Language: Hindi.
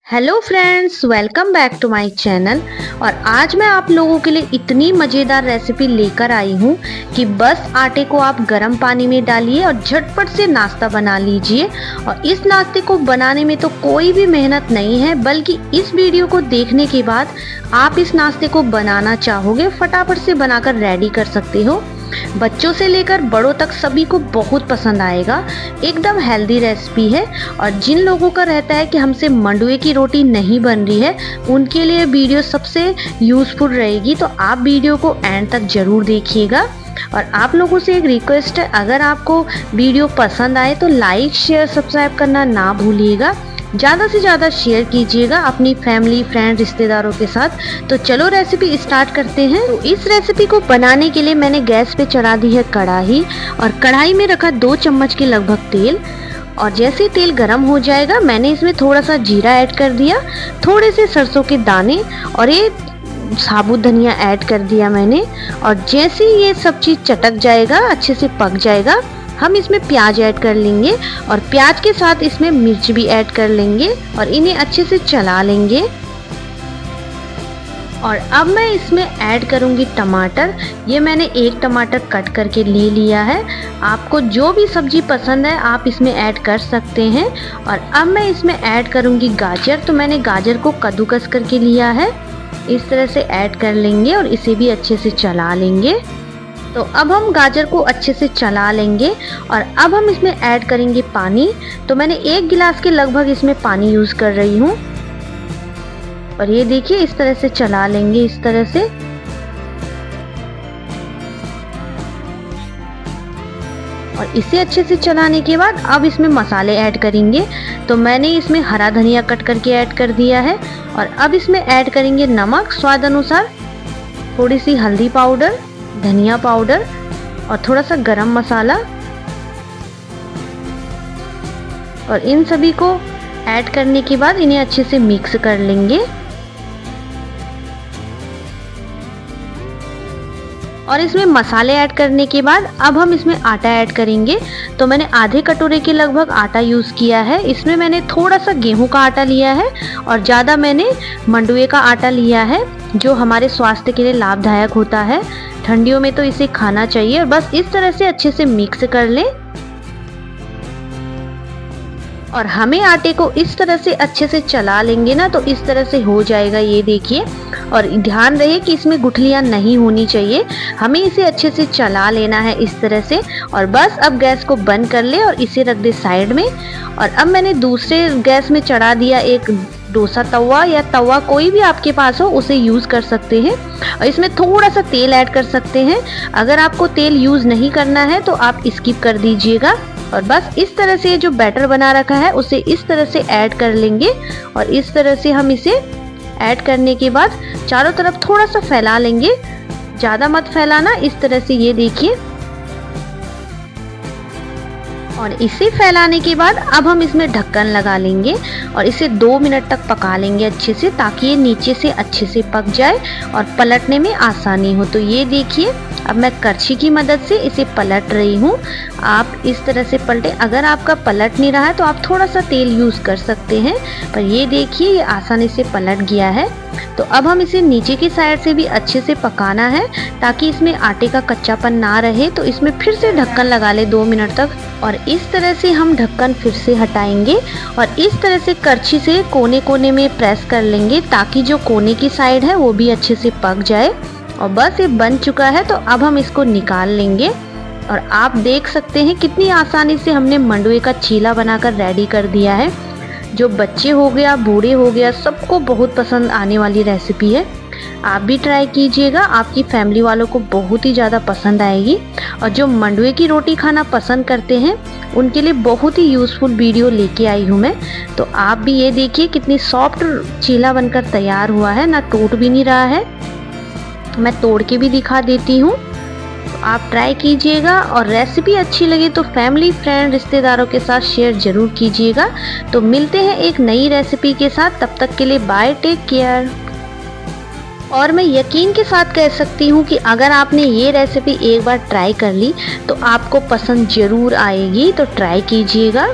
Hello friends, welcome back to my channel. और आज मैं आप लोगों के लिए इतनी मज़ेदार रेसिपी लेकर आई हूँ कि बस आटे को आप गर्म पानी में डालिए और झटपट से नाश्ता बना लीजिए। और इस नाश्ते को बनाने में तो कोई भी मेहनत नहीं है, बल्कि इस वीडियो को देखने के बाद आप इस नाश्ते को बनाना चाहोगे, फटाफट से बनाकर रेडी कर सकते हो। बच्चों से लेकर बड़ों तक सभी को बहुत पसंद आएगा। एकदम हेल्दी रेसिपी है और जिन लोगों का रहता है कि हमसे मंडुए की रोटी नहीं बन रही है, उनके लिए वीडियो सबसे यूज़फुल रहेगी। तो आप वीडियो को एंड तक ज़रूर देखिएगा। और आप लोगों से एक रिक्वेस्ट है, अगर आपको वीडियो पसंद आए तो लाइक शेयर सब्सक्राइब करना ना भूलिएगा। ज़्यादा से ज़्यादा शेयर कीजिएगा अपनी फैमिली फ्रेंड रिश्तेदारों के साथ। तो चलो रेसिपी स्टार्ट करते हैं। तो इस रेसिपी को बनाने के लिए मैंने गैस पे चढ़ा दी है कढ़ाई और कढ़ाई में रखा 2 चम्मच के लगभग तेल। और जैसे ही तेल गर्म हो जाएगा, मैंने इसमें थोड़ा सा जीरा ऐड कर दिया, थोड़े से सरसों के दाने और ये साबुत धनिया ऐड कर दिया मैंने। और जैसे ही ये सब चीज़ चटक जाएगा, अच्छे से पक जाएगा, हम इसमें प्याज ऐड कर लेंगे और प्याज के साथ इसमें मिर्च भी ऐड कर लेंगे और इन्हें अच्छे से चला लेंगे। और अब मैं इसमें ऐड करूंगी टमाटर। ये मैंने 1 टमाटर कट करके ले लिया है। आपको जो भी सब्जी पसंद है आप इसमें ऐड कर सकते हैं। और अब मैं इसमें ऐड करूंगी गाजर। तो मैंने गाजर को कद्दूकस करके लिया है, इस तरह से ऐड कर लेंगे और इसे भी अच्छे से चला लेंगे। तो अब हम गाजर को अच्छे से चला लेंगे और अब हम इसमें ऐड करेंगे पानी। तो मैंने 1 गिलास के लगभग इसमें पानी यूज़ कर रही हूँ। और ये देखिए, इस तरह से चला लेंगे, इस तरह से। और इसे अच्छे से चलाने के बाद अब इसमें मसाले ऐड करेंगे। तो मैंने इसमें हरा धनिया कट करके ऐड कर दिया है। और अब इसमें ऐड करेंगे नमक स्वाद अनुसार, थोड़ी सी हल्दी पाउडर, धनिया पाउडर और थोड़ा सा गरम मसाला। और इन सभी को ऐड करने के बाद इन्हें अच्छे से मिक्स कर लेंगे। और इसमें मसाले ऐड करने के बाद अब हम इसमें आटा ऐड करेंगे। तो मैंने आधे कटोरे के लगभग आटा यूज़ किया है। इसमें मैंने थोड़ा सा गेहूं का आटा लिया है और ज़्यादा मैंने मंडुए का आटा लिया है, जो हमारे स्वास्थ्य के लिए लाभदायक होता है। ठंडियों में तो इसे खाना चाहिए। और बस इस तरह से अच्छे से मिक्स कर लें। और हमें आटे को इस तरह से अच्छे से चला लेंगे ना, तो इस तरह से हो जाएगा, ये देखिए। और ध्यान रहे कि इसमें गुठलियाँ नहीं होनी चाहिए, हमें इसे अच्छे से चला लेना है इस तरह से। और बस अब गैस को बंद कर ले और इसे रख दे साइड में। और अब मैंने दूसरे गैस में चढ़ा दिया एक डोसा तवा, या तवा कोई भी आपके पास हो उसे यूज़ कर सकते हैं। और इसमें थोड़ा सा तेल ऐड कर सकते हैं। अगर आपको तेल यूज़ नहीं करना है तो आप स्किप कर दीजिएगा। और बस इस तरह से जो बैटर बना रखा है उसे इस तरह से ऐड कर लेंगे। और इस तरह से हम इसे ऐड करने के बाद चारों तरफ थोड़ा सा फैला लेंगे, ज़्यादा मत फैलाना, इस तरह से, ये देखिए। और इसे फैलाने के बाद अब हम इसमें ढक्कन लगा लेंगे और इसे 2 मिनट तक पका लेंगे अच्छे से, ताकि ये नीचे से अच्छे से पक जाए और पलटने में आसानी हो। तो ये देखिए, अब मैं करछी की मदद से इसे पलट रही हूँ। आप इस तरह से पलटें। अगर आपका पलट नहीं रहा है तो आप थोड़ा सा तेल यूज़ कर सकते हैं। पर ये देखिए, ये आसानी से पलट गया है। तो अब हम इसे नीचे की साइड से भी अच्छे से पकाना है, ताकि इसमें आटे का कच्चापन ना रहे। तो इसमें फिर से ढक्कन लगा ले 2 मिनट तक। और इस तरह से हम ढक्कन फिर से हटाएंगे और इस तरह से करछी से कोने कोने में प्रेस कर लेंगे, ताकि जो कोने की साइड है वो भी अच्छे से पक जाए। और बस ये बन चुका है। तो अब हम इसको निकाल लेंगे। और आप देख सकते हैं कितनी आसानी से हमने मंडुए का चीला बनाकर रेडी कर दिया है। जो बच्चे हो गया, बूढ़े हो गया, सबको बहुत पसंद आने वाली रेसिपी है। आप भी ट्राई कीजिएगा, आपकी फैमिली वालों को बहुत ही ज़्यादा पसंद आएगी। और जो मंडुए की रोटी खाना पसंद करते हैं उनके लिए बहुत ही यूज़फुल वीडियो लेके आई हूँ मैं। तो आप भी ये देखिए कितनी सॉफ्ट चीला बनकर तैयार हुआ है, ना टूट भी नहीं रहा है। मैं तोड़ के भी दिखा देती हूँ। तो आप ट्राई कीजिएगा। और रेसिपी अच्छी लगी तो फैमिली फ्रेंड रिश्तेदारों के साथ शेयर ज़रूर कीजिएगा। तो मिलते हैं एक नई रेसिपी के साथ, तब तक के लिए बाय, टेक केयर। और मैं यकीन के साथ कह सकती हूँ कि अगर आपने ये रेसिपी एक बार ट्राई कर ली तो आपको पसंद ज़रूर आएगी। तो ट्राई कीजिएगा।